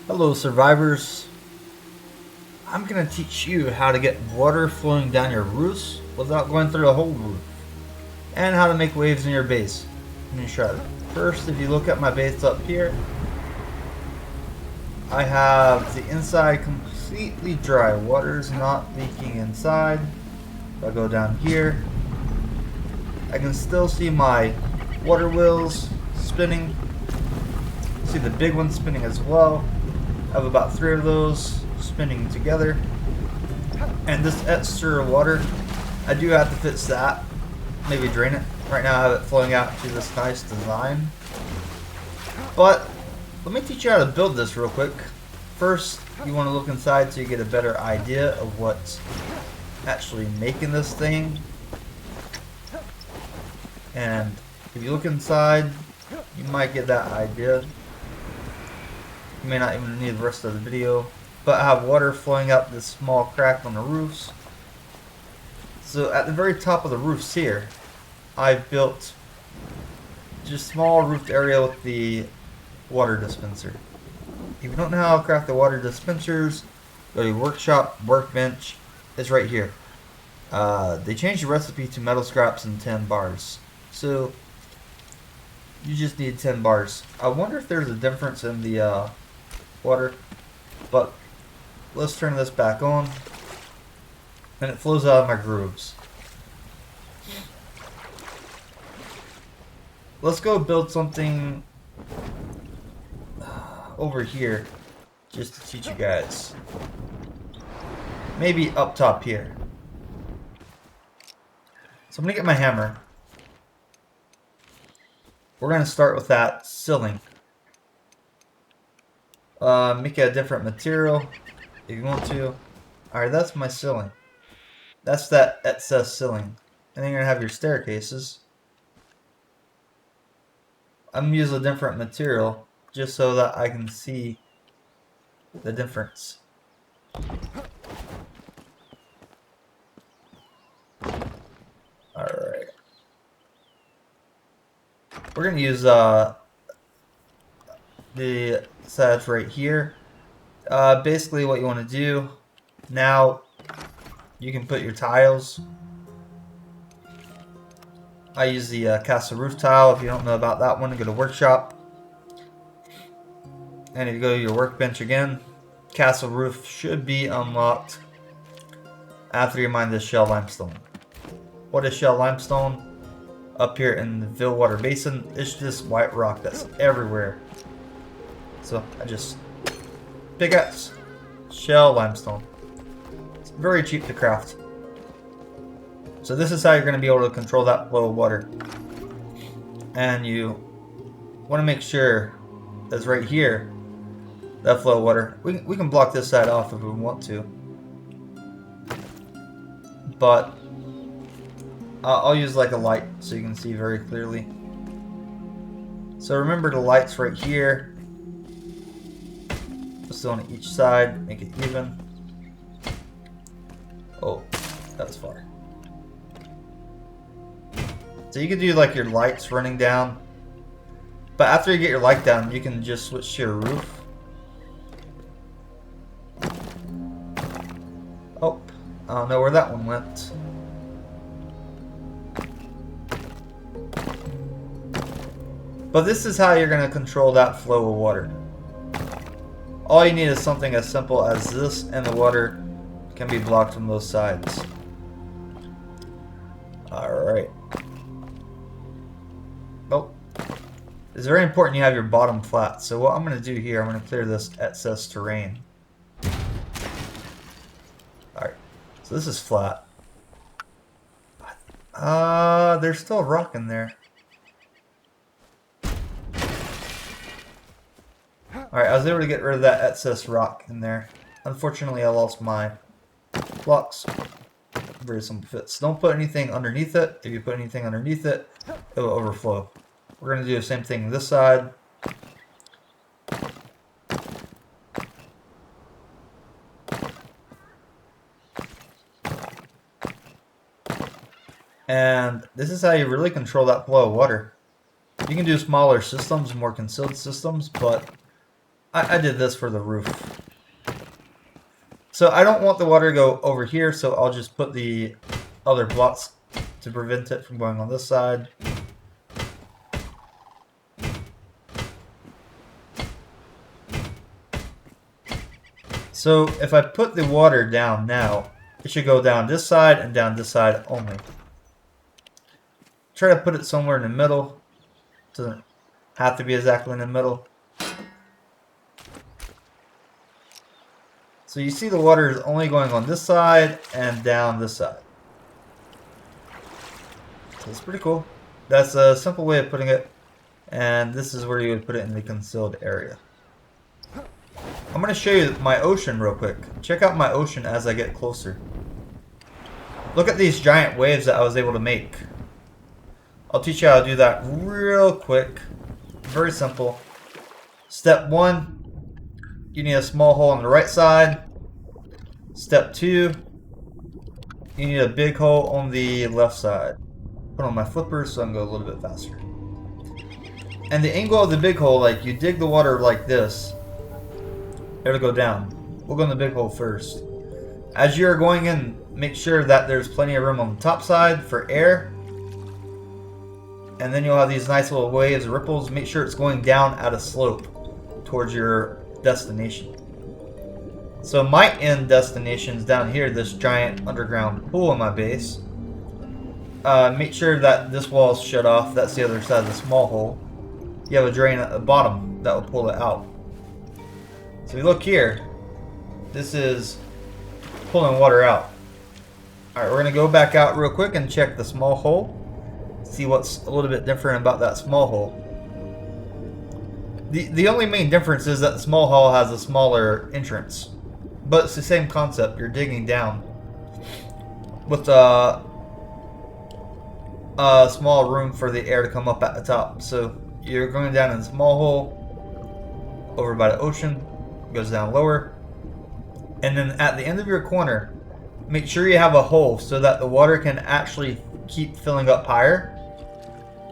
Hello survivors, I'm going to teach you how to get water flowing down your roofs without going through the whole roof, and how to make waves in your base in Enshrouded. First, if you look at my base up here, I have the inside completely dry, water's not leaking inside. If I go down here, I can still see my water wheels spinning, see the big one spinning as well. I have about 3 of those spinning together. And this extra water, I do have to fix that. Maybe drain it. Right now I have it flowing out to this nice design. But let me teach you how to build this real quick. First, you want to look inside so you get a better idea of what's actually making this thing. And if you look inside, you might get that idea. You may not even need the rest of the video, but I have water flowing up this small crack on the roofs. So at the very top of the roofs here, I've built just a small roofed area with the water dispenser. If you don't know how to craft the water dispensers, go to your workshop, workbench. It's right here. They changed the recipe to metal scraps and 10 bars. So you just need 10 bars. I wonder if there's a difference in the water, but let's turn this back on, and it flows out of my grooves. Let's go build something over here just to teach you guys. Maybe up top here. So I'm gonna get my hammer. We're gonna start with that ceiling. Make it a different material if you want to. Alright, that's my ceiling. That's that excess ceiling. And then you're gonna have your staircases. I'm gonna use a different material just so that I can see the difference. Alright. We're gonna use the sides right here. Basically what you want to do now, you can put your tiles. I use the castle roof tile. If you don't know about that one, go to workshop, and if you go to your workbench again, castle roof should be unlocked after you mine this shell limestone. What is shell limestone? Up here in the Villwater Basin, it's just white rock that's everywhere. So I just pickaxe, shell limestone. It's very cheap to craft. So this is how you're going to be able to control that flow of water. And you want to make sure that's right here, that flow of water. We can block this side off if we want to. But I'll use like a light so you can see very clearly. So remember the lights right here. Just on each side, make it even. Oh, that was far. So you can do like your lights running down. But after you get your light down, you can just switch to your roof. Oh, I don't know where that one went. But this is how you're going to control that flow of water. All you need is something as simple as this, and the water can be blocked from both sides. Alright. Oh. It's very important you have your bottom flat. So what I'm going to do here, I'm going to clear this excess terrain. Alright. So this is flat. There's still rock in there. Alright, I was able to get rid of that excess rock in there. Unfortunately, I lost my blocks. Very simple fits. Don't put anything underneath it. If you put anything underneath it, it will overflow. We're going to do the same thing this side. And this is how you really control that flow of water. You can do smaller systems, more concealed systems, but I did this for the roof. So I don't want the water to go over here, so I'll just put the other blocks to prevent it from going on this side. So if I put the water down now, it should go down this side and down this side only. Try to put it somewhere in the middle. Doesn't have to be exactly in the middle. So you see the water is only going on this side and down this side. So it's pretty cool. That's a simple way of putting it. And this is where you would put it in the concealed area. I'm going to show you my ocean real quick. Check out my ocean as I get closer. Look at these giant waves that I was able to make. I'll teach you how to do that real quick. Very simple. Step 1, you need a small hole on the right side. Step 2, you need a big hole on the left side. Put on my flipper so I can go a little bit faster. And the angle of the big hole, like you dig the water like this, it'll go down. We'll go in the big hole first. As you're going in, make sure that there's plenty of room on the top side for air. And then you'll have these nice little waves, ripples. Make sure it's going down at a slope towards your destination. So my end destination is down here, this giant underground pool in my base. Make sure that this wall is shut off. That's the other side of the small hole. You have a drain at the bottom that will pull it out. So we look here. This is pulling water out. Alright, we're going to go back out real quick and check the small hole. See what's a little bit different about that small hole. The only main difference is that the small hole has a smaller entrance. But it's the same concept. You're digging down with a small room for the air to come up at the top. So you're going down in a small hole over by the ocean. It goes down lower. And then at the end of your corner, make sure you have a hole so that the water can actually keep filling up higher.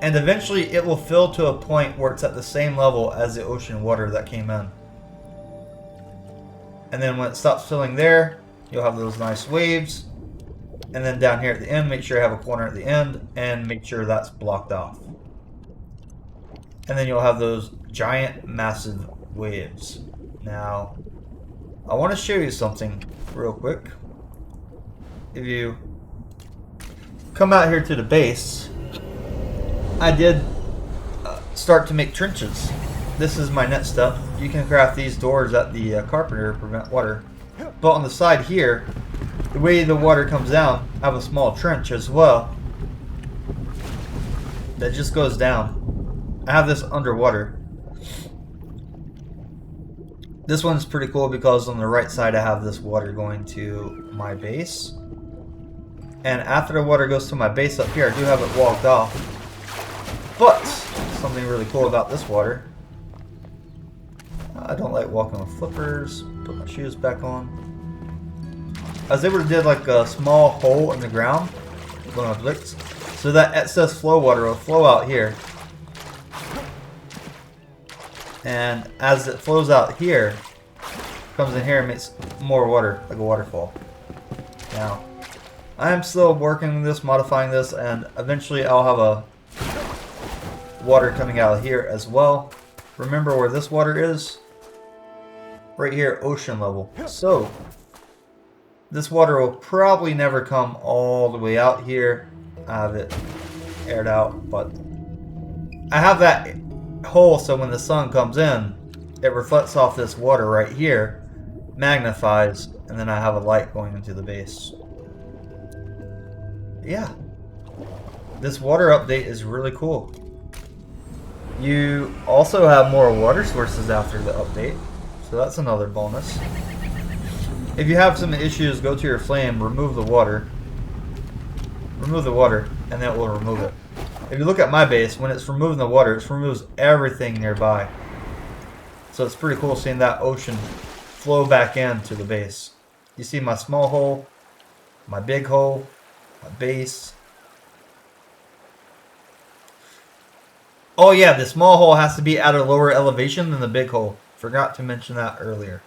And eventually it will fill to a point where it's at the same level as the ocean water that came in. And then when it stops filling there, you'll have those nice waves. And then down here at the end, make sure you have a corner at the end and make sure that's blocked off. And then you'll have those giant, massive waves. Now, I want to show you something real quick. If you come out here to the base, I did start to make trenches. This is my next step. You can craft these doors at the carpenter to prevent water. But on the side here, the way the water comes down, I have a small trench as well that just goes down. I have this underwater. This one's pretty cool because on the right side I have this water going to my base. And after the water goes to my base up here, I do have it walled off. But something really cool about this water. I don't like walking with flippers. Put my shoes back on. I was able to dig like a small hole in the ground with my bricks, so that excess flow water will flow out here. And as it flows out here, comes in here and makes more water, like a waterfall. Now, I am still working this, modifying this, and eventually I'll have a water coming out of here as well. Remember where this water is? Right here, ocean level. So, this water will probably never come all the way out here. I have it aired out, but I have that hole so when the sun comes in, it reflects off this water right here, magnifies, and then I have a light going into the base. Yeah, this water update is really cool. You also have more water sources after the update, so that's another bonus. If you have some issues, go to your flame, remove the water, and then it will remove it. If you look at my base, when it's removing the water, it removes everything nearby. So it's pretty cool seeing that ocean flow back into the base. You see my small hole, my big hole, my base. Oh yeah, the small hole has to be at a lower elevation than the big hole. Forgot to mention that earlier.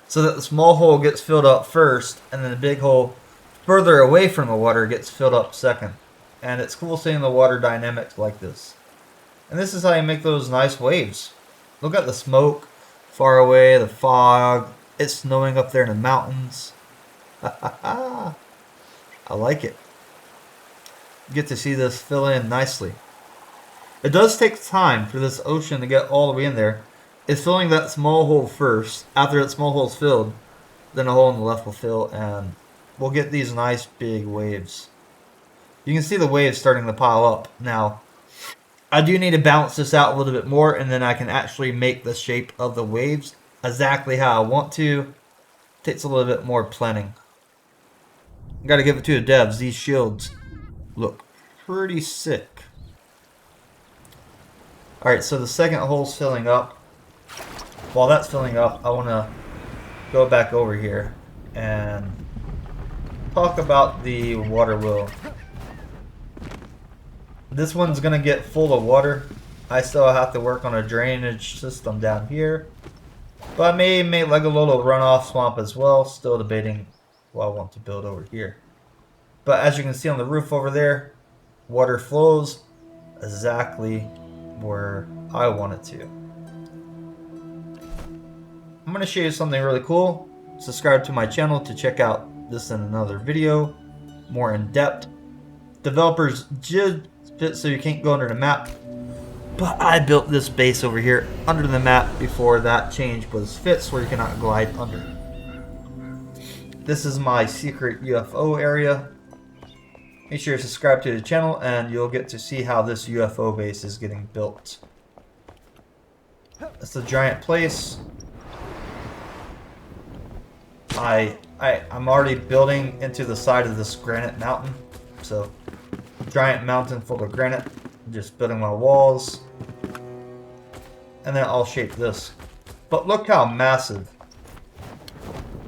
So that the small hole gets filled up first, and then the big hole further away from the water gets filled up second. And it's cool seeing the water dynamics like this. And this is how you make those nice waves. Look at the smoke far away, the fog. It's snowing up there in the mountains. I like it. You get to see this fill in nicely. It does take time for this ocean to get all the way in there. It's filling that small hole first. After that small hole is filled, then a hole in the left will fill, and we'll get these nice big waves. You can see the waves starting to pile up. Now, I do need to balance this out a little bit more, and then I can actually make the shape of the waves exactly how I want to. It takes a little bit more planning. Got to give it to the devs. These shields look pretty sick. Alright, so the second hole's filling up. While that's filling up, I want to go back over here and talk about the water wheel. This one's going to get full of water. I still have to work on a drainage system down here. But I may make like a little runoff swamp as well. Still debating what I want to build over here. But as you can see on the roof over there, water flows exactly where I want it to. I'm going to show you something really cool. Subscribe to my channel to check out this in another video, more in depth. Developers did fit so you can't go under the map, but I built this base over here under the map before that change was fixed where you cannot glide under. This is my secret UFO area. Make sure you subscribe to the channel and you'll get to see how this UFO base is getting built. It's a giant place. I'm already building into the side of this granite mountain. So, giant mountain full of granite. Just building my walls. And then I'll shape this. But look how massive.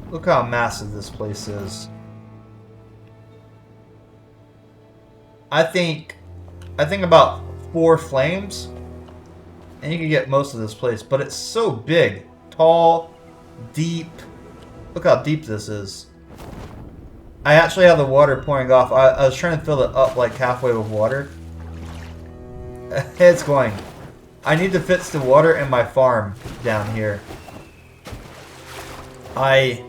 Look how massive this place is. I think about 4 flames. And you can get most of this place. But it's so big. Tall. Deep. Look how deep this is. I actually have the water pouring off. I was trying to fill it up like halfway with water. It's going. I need to fix the water in my farm down here. I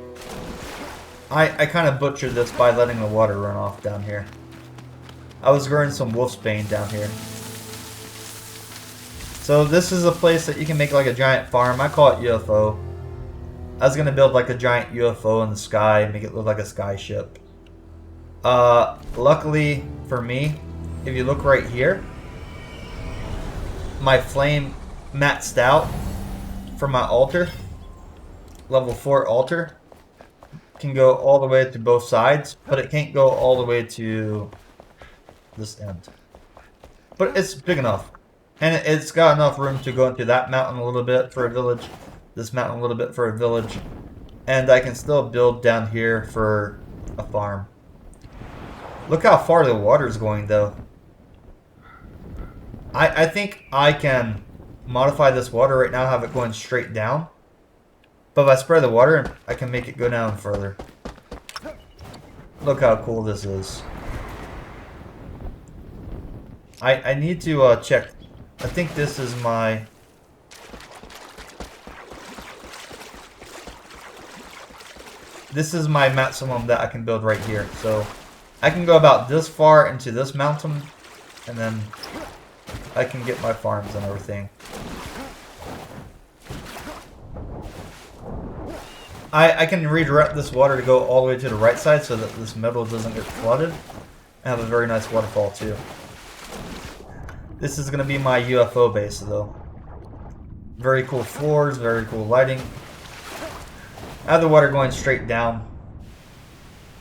kind of butchered this by letting the water run off down here. I was growing some wolfsbane down here. So this is a place that you can make like a giant farm. I call it UFO. I was going to build like a giant UFO in the sky and make it look like a sky ship. Luckily for me, if you look right here, my flame maxed out for my altar. Level 4 altar. Can go all the way to both sides, but it can't go all the way to this end. But it's big enough. And it's got enough room to go into that mountain a little bit for a village. This mountain a little bit for a village. And I can still build down here for a farm. Look how far the water is going though. I think I can modify this water right now, have it going straight down. But if I spread the water, I can make it go down further. Look how cool this is. I need to check. I think this is my... This is my maximum that I can build right here. So I can go about this far into this mountain, and then I can get my farms and everything. I can redirect this water to go all the way to the right side so that this middle doesn't get flooded. I have a very nice waterfall too. This is going to be my UFO base though. Very cool floors, very cool lighting. I have the water going straight down.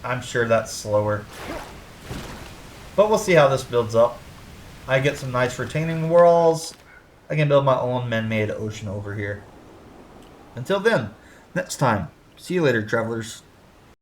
I'm sure that's slower. But we'll see how this builds up. I get some nice retaining walls. I can build my own man-made ocean over here. Until then, next time. See you later, travelers.